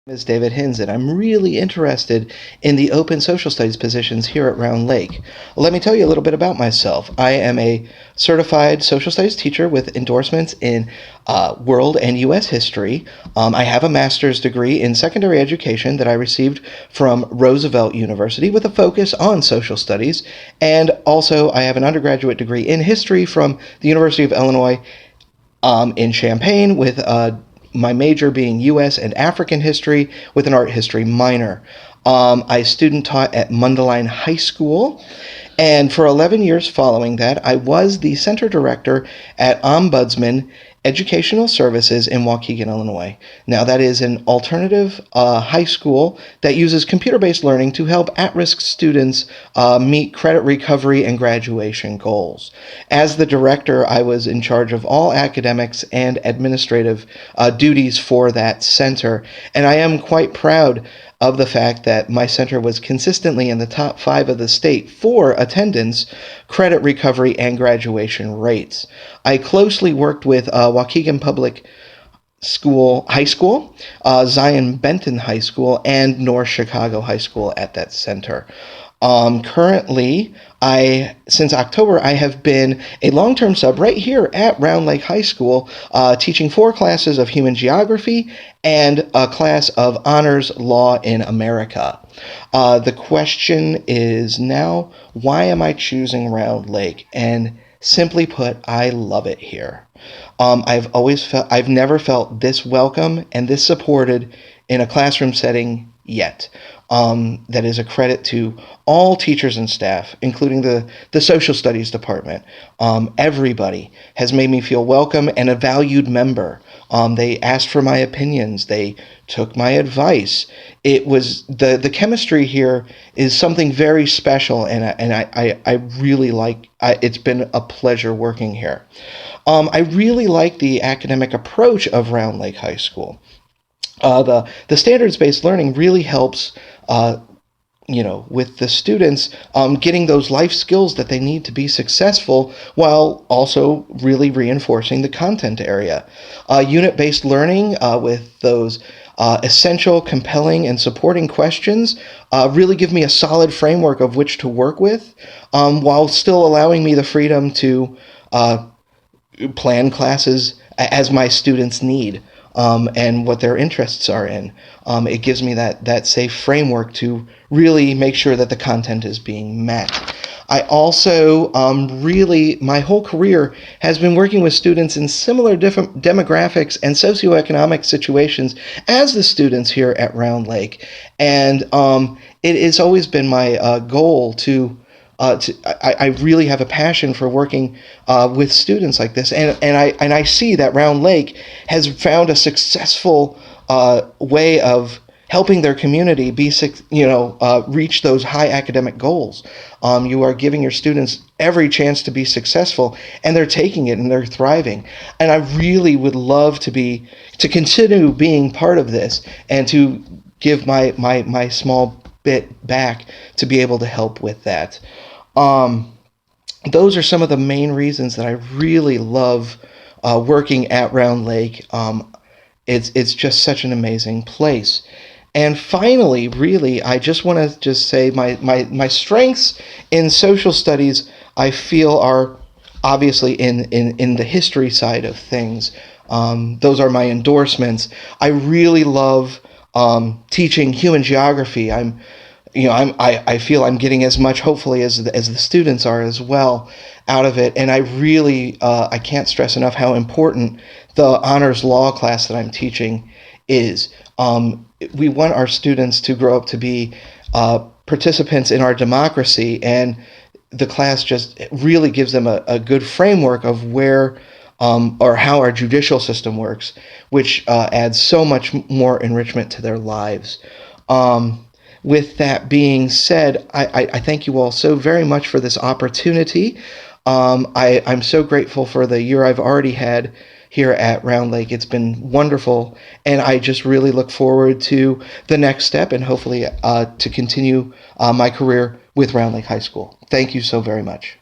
Is David Hinz, and I'm really interested in the open social studies positions here at Round Lake. Let me tell you a little bit about myself. I am a certified social studies teacher with endorsements in world and U.S. history. I have a master's degree in secondary education that I received from Roosevelt University with a focus on social studies, and also I have an undergraduate degree in history from the University of Illinois in Champaign with my major being U.S. and African history with an art history minor. I student taught at Mundelein High School, and for 11 years following that, I was the center director at Ombudsman Educational Services in Waukegan, Illinois. Now, that is an alternative high school that uses computer-based learning to help at-risk students meet credit recovery and graduation goals. As the director, I was in charge of all academics and administrative duties for that center, and I am quite proud of the fact that my center was consistently in the top 5 of the state for attendance, credit recovery, and graduation rates. I closely worked with Waukegan Public High School, Zion Benton High School, and North Chicago High School at that center. Currently, since October, I have been a long-term sub right here at Round Lake High School, teaching 4 classes of human geography and a class of honors law in America. The question is now, why am I choosing Round Lake? And simply put, I love it here. I've never felt this welcome and this supported in a classroom setting yet. That is a credit to all teachers and staff, including the social studies department. Everybody has made me feel welcome and a valued member. They asked for my opinions. They took my advice. It was the chemistry here is something very special, and I really like. It's been a pleasure working here. I really like the academic approach of Round Lake High School. The standards-based learning really helps, with the students getting those life skills that they need to be successful, while also really reinforcing the content area. Unit-based learning with those essential, compelling, and supporting questions really give me a solid framework of which to work with, while still allowing me the freedom to plan classes as my students need. And what their interests are in. It gives me that safe framework to really make sure that the content is being met. I also my whole career has been working with students in similar different demographics and socioeconomic situations as the students here at Round Lake. And it has always been my goal I really have a passion for working with students like this, and I see that Round Lake has found a successful way of helping their community reach those high academic goals. You are giving your students every chance to be successful, and they're taking it and they're thriving. And I really would love to continue being part of this and to give my small bit back to be able to help with that. Those are some of the main reasons that I really love working at Round Lake. It's just such an amazing place. And finally, really, I just want to say my strengths in social studies, I feel, are obviously in the history side of things. Those are my endorsements. I really love teaching human geography. I feel I'm getting as much, hopefully, as the students are as well out of it. And I really, I can't stress enough how important the honors law class that I'm teaching is. We want our students to grow up to be participants in our democracy, and the class just really gives them a good framework of where or how our judicial system works, which adds so much more enrichment to their lives. With that being said, I thank you all so very much for this opportunity. I'm so grateful for the year I've already had here at Round Lake. It's been wonderful, and I just really look forward to the next step and hopefully to continue my career with Round Lake High School. Thank you so very much.